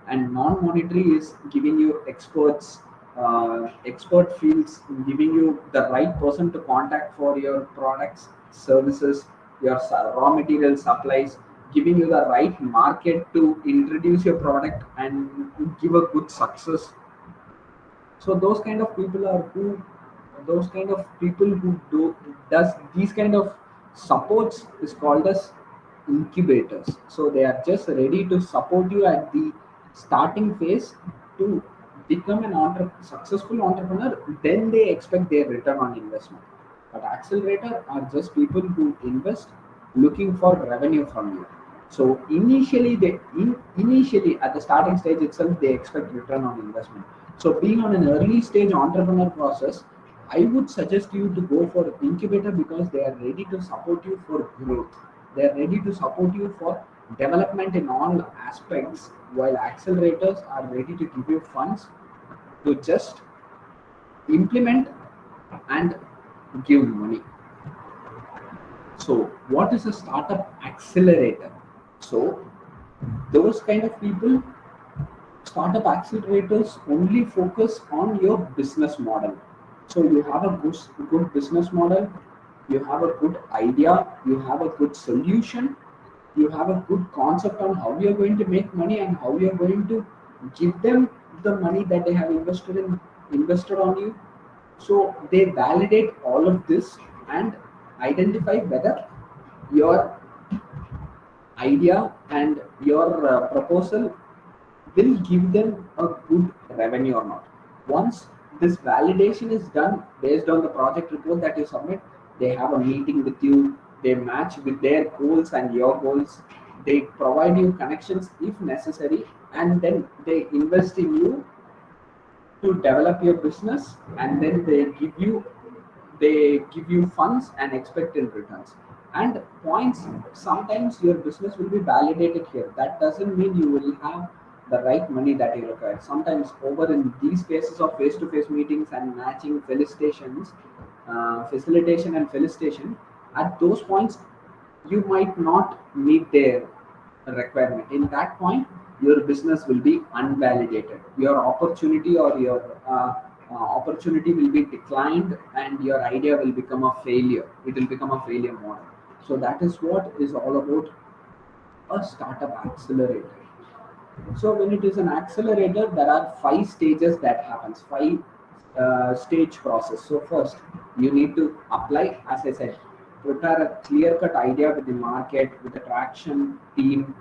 and non-monetary is giving you experts, expert fields, giving you the right person to contact for your products, services, your raw material supplies, giving you the right market to introduce your product and give a good success. So those kind of people who does these kind of supports is called as incubators. So they are just ready to support you at the starting phase to become an successful entrepreneur. Then they expect their return on investment. But accelerator are just people who invest looking for revenue from you. So initially at the starting stage itself they expect return on investment. So being on an early stage entrepreneur process, I would suggest you to go for incubator because they are ready to support you for growth. They are ready to support you for development in all aspects, while accelerators are ready to give you funds to just implement and give money. So, what is a startup accelerator? So, those kind of people, startup accelerators only focus on your business model. So, you have a good business model, you have a good idea, you have a good solution, you have a good concept on how you're going to make money and how you're going to give them the money that they have invested on you. So they validate all of this and identify whether your idea and your proposal will give them a good revenue or not. Once this validation is done based on the project report that you submit, they have a meeting with you, they match with their goals and your goals, they provide you connections if necessary, and then they invest in you to develop your business, and then they give you funds and expect in returns and points. Sometimes your business will be validated here. That doesn't mean you will have the right money that you require. Sometimes over in these cases of face-to-face meetings and matching felicitations, facilitation and felicitation, at those points you might not meet their requirement. In that point, your business will be unvalidated. Your opportunity or your opportunity will be declined, and your idea will become a failure. It will become a failure model. So that is what is all about a startup accelerator. So when it is an accelerator, there are 5 stages that happens, 5 stage process. So first, you need to apply, as I said, prepare a clear-cut idea with the market, with the traction team.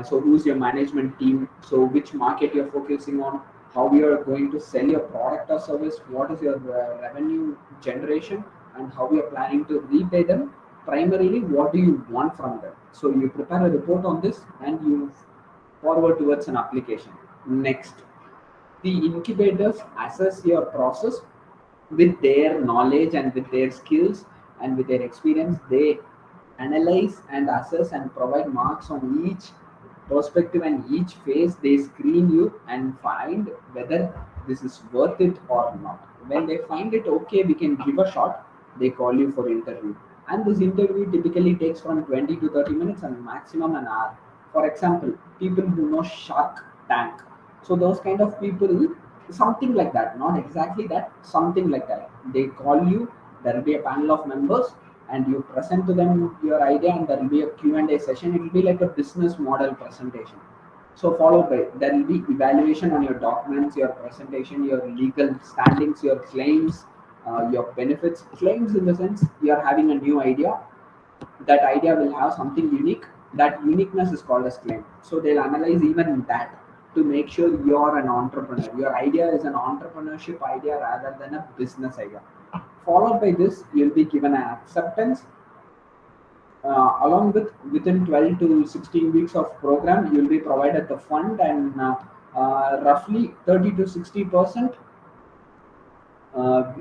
So who's your management team? So which market you're focusing on? How you are going to sell your product or service? What is your revenue generation? And how you are planning to repay them? Primarily, what do you want from them? So you prepare a report on this, and you forward towards an application. Next, the incubators assess your process with their knowledge and with their skills and with their experience. They analyze and assess and provide marks on each perspective and each phase. They screen you and find whether this is worth it or not. When they find it okay, we can give a shot, they call you for interview. And this interview typically takes from 20 to 30 minutes and maximum an hour. For example, people who know Shark Tank. So those kind of people, something like that, not exactly that, something like that. They call you, there will be a panel of members, and you present to them your idea, and there will be a Q&A session. It will be like a business model presentation. So followed by, there will be evaluation on your documents, your presentation, your legal standings, your claims, your benefits. Claims in the sense you are having a new idea, that idea will have something unique. That uniqueness is called as claim. So they'll analyze even that to make sure you're an entrepreneur. Your idea is an entrepreneurship idea rather than a business idea. Followed by this, you'll be given an acceptance. Along with within 12 to 16 weeks of program, you'll be provided the fund, and roughly 30 to 60% uh,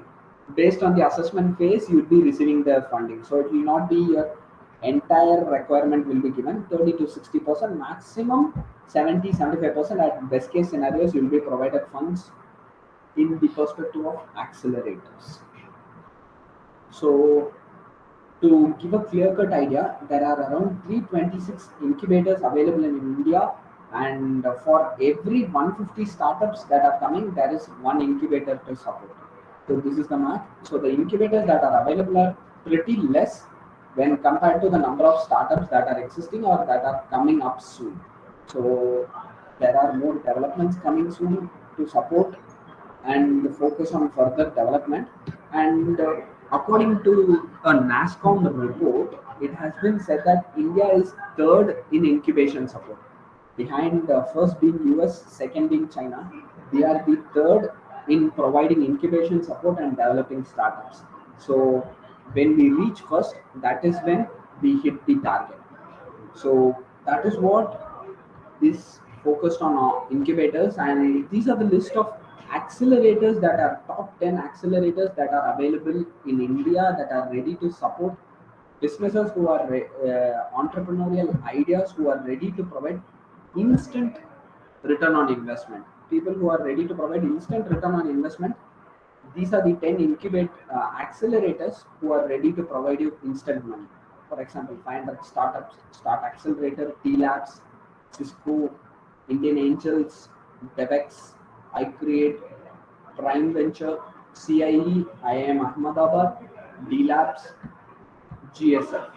based on the assessment phase, you'll be receiving the funding. So it will not be your entire requirement will be given. 30 to 60%, maximum 70-75%. At best case scenarios, you'll be provided funds in the perspective of accelerators. So to give a clear cut idea, there are around 326 incubators available in India, And for every 150 startups that are coming, there is one incubator to support. So this is the math. So the incubators that are available are pretty less when compared to the number of startups that are existing or that are coming up soon. So there are more developments coming soon to support and focus on further development. And according to a NASCOM report, it has been said that India is third in incubation support. Behind first being US, second being China, we are the third in providing incubation support and developing startups. So when we reach first, that is when we hit the target. So that is what is focused on incubators, and these are the list of accelerators that are top 10 accelerators that are available in India that are ready to support businesses who are entrepreneurial ideas who are ready to provide instant return on investment. People who are ready to provide instant return on investment, these are the 10 incubate accelerators who are ready to provide you instant money. For example, 500 startups, Start Accelerator, T Labs, Cisco, Indian Angels, DevX, iCreate, Prime Venture, CIE, IIM Ahmedabad, D Labs, GSF.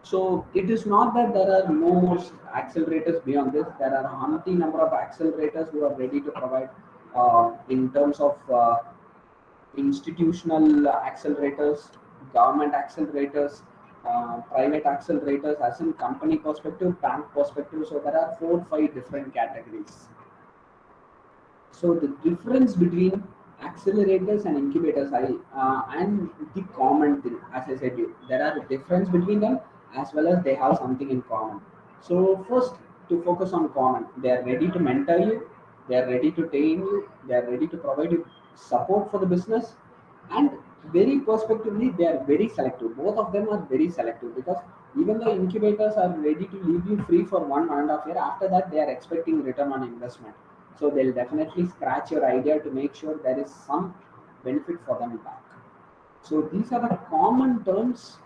So it is not that there are no more accelerators beyond this. There are a hunty number of accelerators who are ready to provide in terms of institutional accelerators, government accelerators, private accelerators, as in company perspective, bank perspective. So there are 4 5 different categories. So the difference between accelerators and incubators, and the common thing, as I said, there are a difference between them as well as they have something in common. So first, to focus on common, they are ready to mentor you, they are ready to train you, they are ready to provide you support for the business, and very prospectively, they are very selective. Both of them are very selective because even though incubators are ready to leave you free for 1 1.5 year, after that they are expecting return on investment. So they'll definitely scratch your idea to make sure there is some benefit for them back. So these are the common terms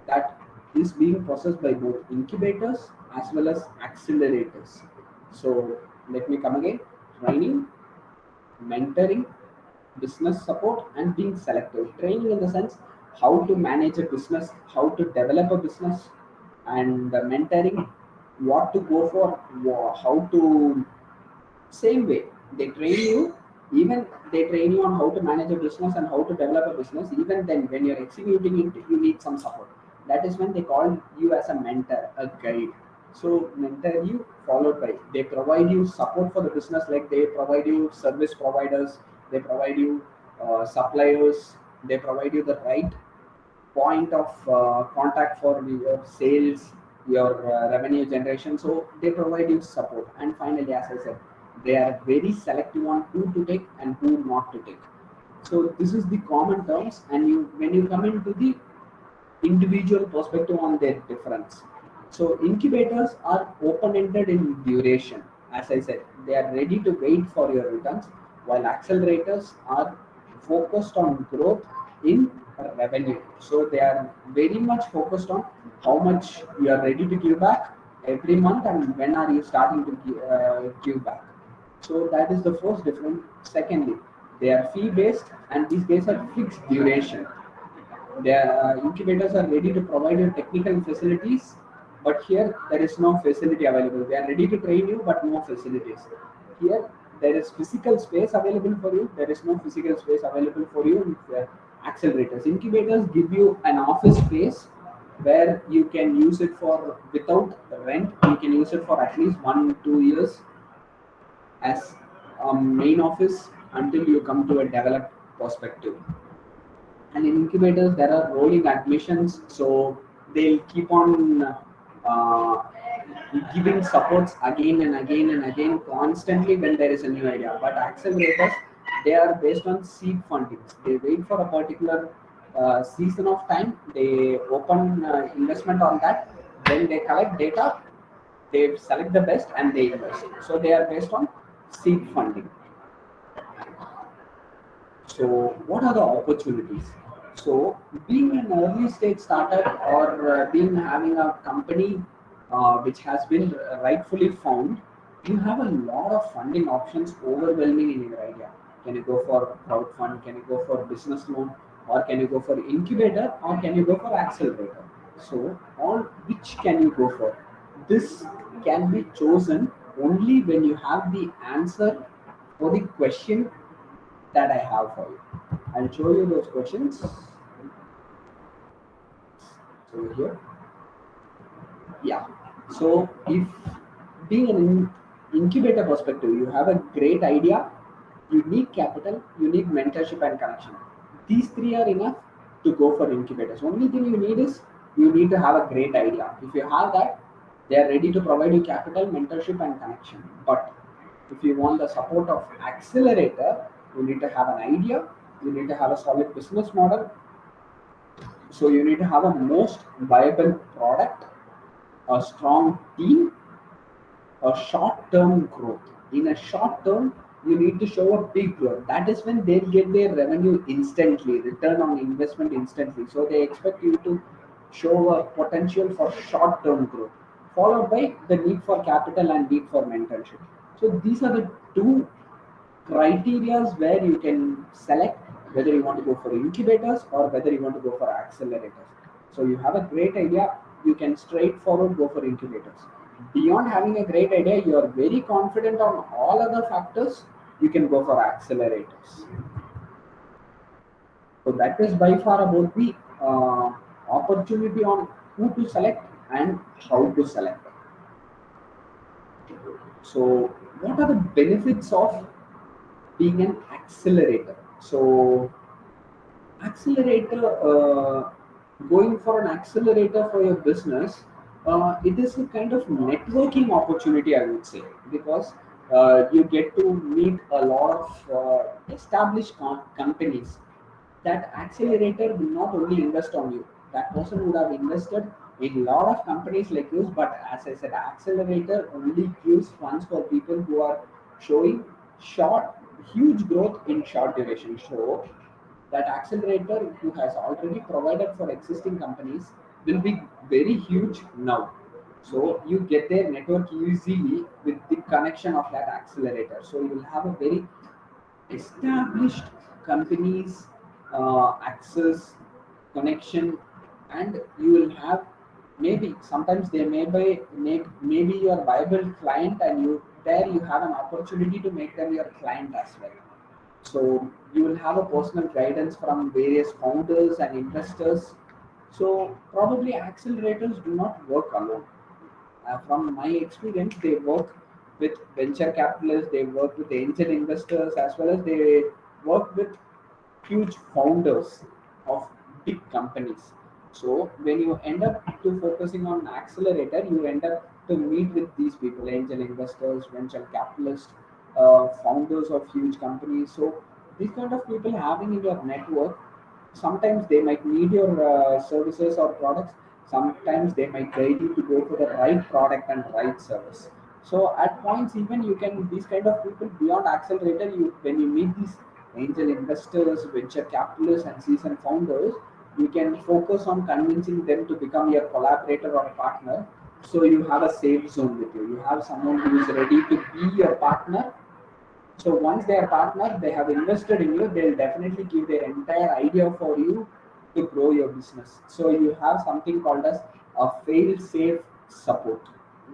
that is being processed by both incubators as well as accelerators. So let me come again: training, mentoring, business support, and being selective. Training in the sense how to manage a business, how to develop a business, and mentoring, what to go for, how to. Same way, they train you, even they train you on how to manage a business and how to develop a business. Even then, when you're executing it, you need some support. That is when they call you as a mentor, a guide. So, mentor you, followed by they provide you support for the business, like they provide you service providers, they provide you suppliers, they provide you the right point of contact for your sales, your revenue generation. So they provide you support. And finally, as I said, they are very selective on who to take and who not to take. So this is the common terms. And you, when you come into the individual perspective on their difference. So incubators are open-ended in duration. As I said, they are ready to wait for your returns, while accelerators are focused on growth in revenue. So they are very much focused on how much you are ready to give back every month and when are you starting to give back. So that is the first difference. Secondly, they are fee-based and these days are fixed duration. The incubators are ready to provide you technical facilities, but here there is no facility available. They are ready to train you, but no facilities. Here there is physical space available for you. There is no physical space available for you with accelerators. Incubators give you an office space where you can use it for without rent. You can use it for at least 1 2 years as a main office until you come to a developed perspective. And in incubators there are rolling admissions, so they'll keep on uh, giving supports again and again and again constantly when there is a new idea. But accelerators, they are based on seed fundings. They wait for a particular season of time, they open investment on that, then they collect data, they select the best and they invest. So they are based on seed funding. So, what are the opportunities? So, being an early stage startup or being having a company which has been rightfully found, you have a lot of funding options overwhelming in your idea. Can you go for crowdfund? Can you go for business loan? Or can you go for incubator? Or can you go for accelerator? So, on which can you go for? This can be chosen only when you have the answer for the question that I have for you. I'll show you those questions. So here, yeah. So if being an incubator perspective, you have a great idea, you need capital, you need mentorship and connection. These three are enough to go for incubators. Only thing you need is you need to have a great idea. If you have that, they are ready to provide you capital, mentorship and connection. But if you want the support of accelerator, you need to have an idea, you need to have a solid business model. So you need to have a most viable product, a strong team, a short-term growth. In a short term, you need to show a big growth. That is when they get their revenue instantly, return on investment instantly. So they expect you to show a potential for short-term growth, followed by the need for capital and need for mentorship. So these are the two criterias where you can select whether you want to go for incubators or whether you want to go for accelerators. So you have a great idea, you can straightforward go for incubators. Beyond having a great idea, you are very confident on all other factors, you can go for accelerators. So that is by far about the opportunity on who to select and how to select. So what are the benefits of being an accelerator? So accelerator, going for an accelerator for your business, it is a kind of networking opportunity, I would say, because you get to meet a lot of established companies. That accelerator will not only invest on you, that person would have invested in a lot of companies like this, but as I said, accelerator only gives funds for people who are showing short huge growth in short duration. So that accelerator who has already provided for existing companies will be very huge now. So you get their network easily with the connection of that accelerator. So you will have a very established companies access connection, and you will have maybe sometimes they may be maybe your viable client, and you there you have an opportunity to make them your client as well. So you will have a personal guidance from various founders and investors. So probably accelerators do not work alone. From my experience, they work with venture capitalists, they work with angel investors, as well as they work with huge founders of big companies. So when you end up to focusing on accelerator, you end up to meet with these people, angel investors, venture capitalists, founders of huge companies. So these kind of people having in your network, sometimes they might need your services or products, sometimes they might guide you to go for the right product and right service. So at points, even you can these kind of people beyond accelerator, you when you meet these angel investors, venture capitalists and seasoned founders, you can focus on convincing them to become your collaborator or partner. So you have a safe zone with you, you have someone who is ready to be your partner. So once they are partner, they have invested in you, they'll definitely give their entire idea for you to grow your business. So you have something called as a fail-safe support.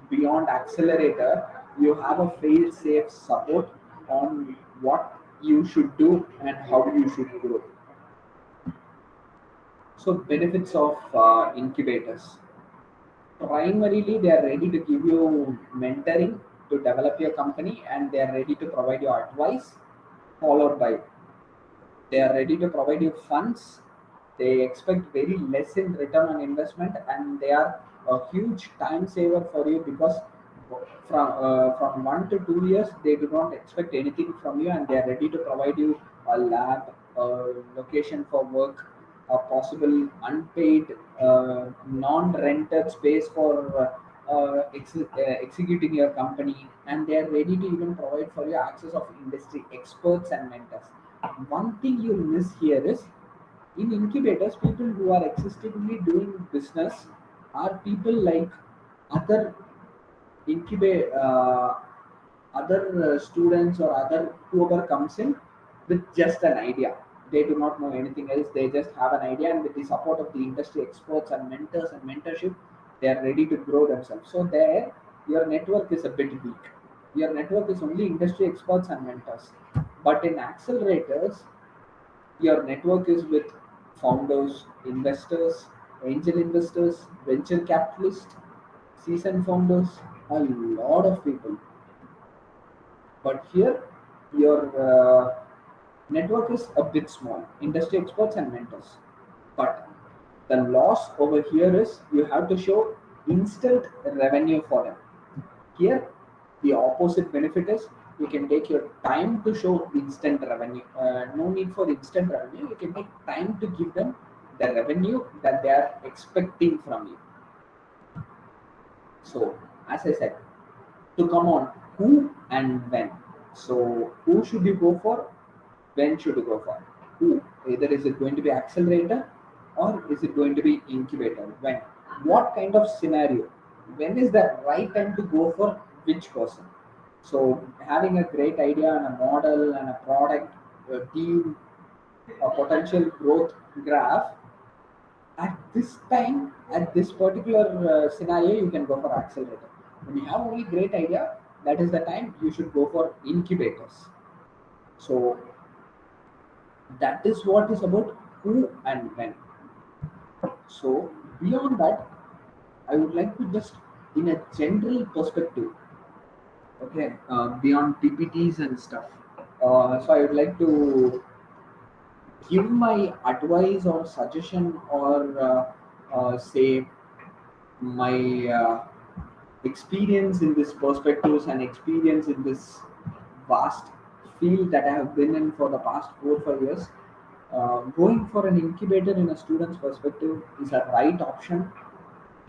Beyond accelerator, you have a fail-safe support on what you should do and how you should grow. So benefits of incubators. Primarily, they are ready to give you mentoring to develop your company, and they are ready to provide you advice, followed by they are ready to provide you funds. They expect very less in return on investment, and they are a huge time saver for you because from 1 to 2 years they do not expect anything from you, and they are ready to provide you a lab, a location for work, a possible unpaid, non-rented space for executing your company, and they are ready to even provide for you access of industry experts and mentors. One thing you miss here is in incubators, people who are existingly doing business are people like other incubate. other students or other whoever comes in with just an idea. They do not know anything else. They just have an idea, and with the support of the industry experts and mentors and mentorship, they are ready to grow themselves. So there, your network is a bit weak. Your network is only industry experts and mentors. But in accelerators, your network is with founders, investors, angel investors, venture capitalists, seasoned founders, a lot of people. But here, your network is a bit small, industry experts and mentors. But the loss over here is you have to show instant revenue for them. Here, the opposite benefit is you can take your time to show instant revenue. No need for instant revenue. You can take time to give them the revenue that they are expecting from you. So, as I said, to come on who and when. So, who should you go for? When should you go for? Who? Either is it going to be accelerator or is it going to be incubator? When? What kind of scenario? When is the right time to go for which person? So having a great idea and a model and a product, a team, a potential growth graph, at this time, at this particular scenario, you can go for accelerator. When you have only great idea, that is the time you should go for incubators. So that is what is about who and when. So beyond that, I would like to just, in a general perspective, okay, beyond PPTs and stuff. So I would like to give my advice or suggestion or say my experience in this perspectives and experience in this vast field that I have been in for the past 4 5 years. Going for an incubator in a student's perspective is a right option,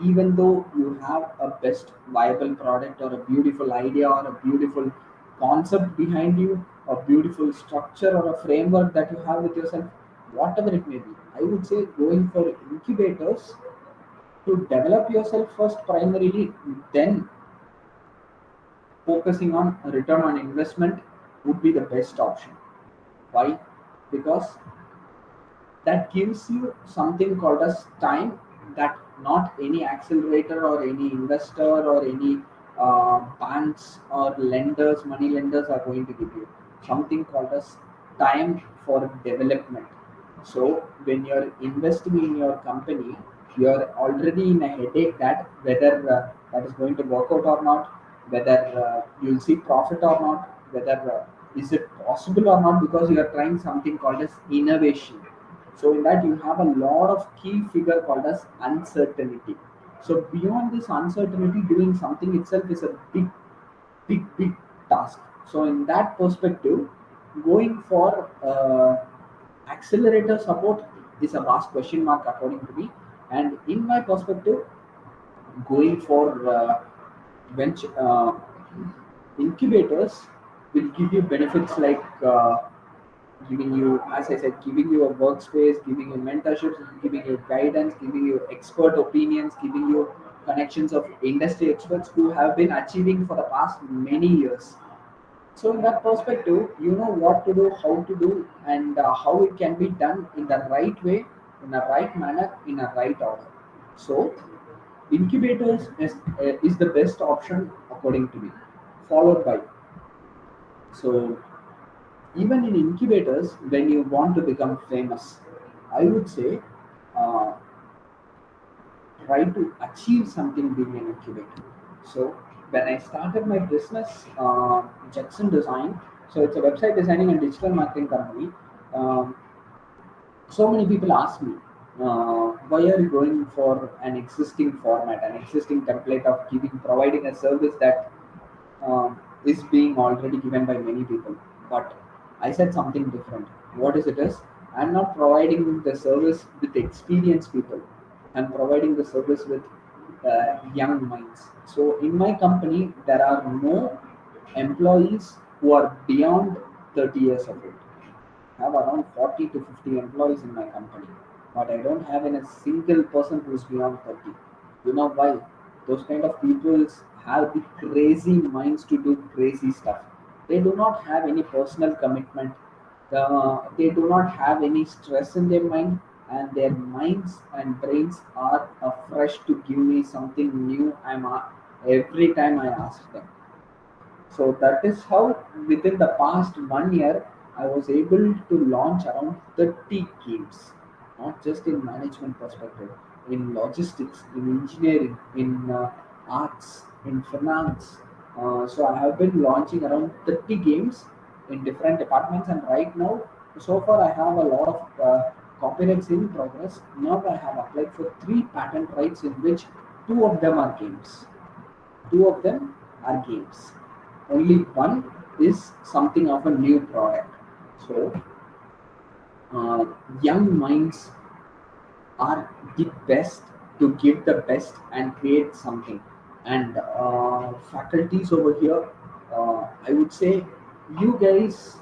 even though you have a best viable product or a beautiful idea or a beautiful concept behind you, a beautiful structure or a framework that you have with yourself, whatever it may be. I would say going for incubators to develop yourself first primarily, then focusing on return on investment would be the best option. Why? Because that gives you something called as time that not any accelerator or any investor or any banks or lenders, money lenders are going to give you something called as time for development. So when you're investing in your company, you're already in a headache that whether that is going to work out or not, whether you'll see profit or not, whether is it possible or not, because you are trying something called as innovation. So in that you have a lot of key figure called as uncertainty. So beyond this uncertainty, doing something itself is a big task. So in that perspective, going for accelerator support is a vast question mark according to me. And in my perspective, going for venture incubators will give you benefits like giving you, as I said, giving you a workspace, giving you mentorships, giving you guidance, giving you expert opinions, giving you connections of industry experts who have been achieving for the past many years. So in that perspective, you know what to do, how to do, and how it can be done in the right way, in the right manner, in a right order. So incubators is the best option according to me, followed by, so even in incubators, when you want to become famous, I would say uh, try to achieve something being an incubator. So when I started my business, Jackson Design, so it's a website designing and digital marketing company. Um, so many people ask me, why are you going for an existing format, an existing template of providing a service that is being already given by many people. But I said something different. What is it is? I'm not providing the service with experienced people. I'm providing the service with young minds. So in my company, there are no employees who are beyond 30 years of age. I have around 40 to 50 employees in my company, but I don't have in a single person who's beyond 30. You know why? Those kind of people have the crazy minds to do crazy stuff. They do not have any personal commitment. They do not have any stress in their mind, and their minds and brains are fresh to give me something new. Every time I ask them. So that is how within the past 1 year I was able to launch around 30 games, not just in management perspective, in logistics, in engineering, in arts, in finance. So I have been launching around 30 games in different departments, and right now, so far I have a lot of copyrights in progress. Now I have applied for 3 patent rights, in which two of them are games. Two of them are games. Only one is something of a new product. So, uh, young minds are the best to give the best and create something. And faculties over here, I would say, you guys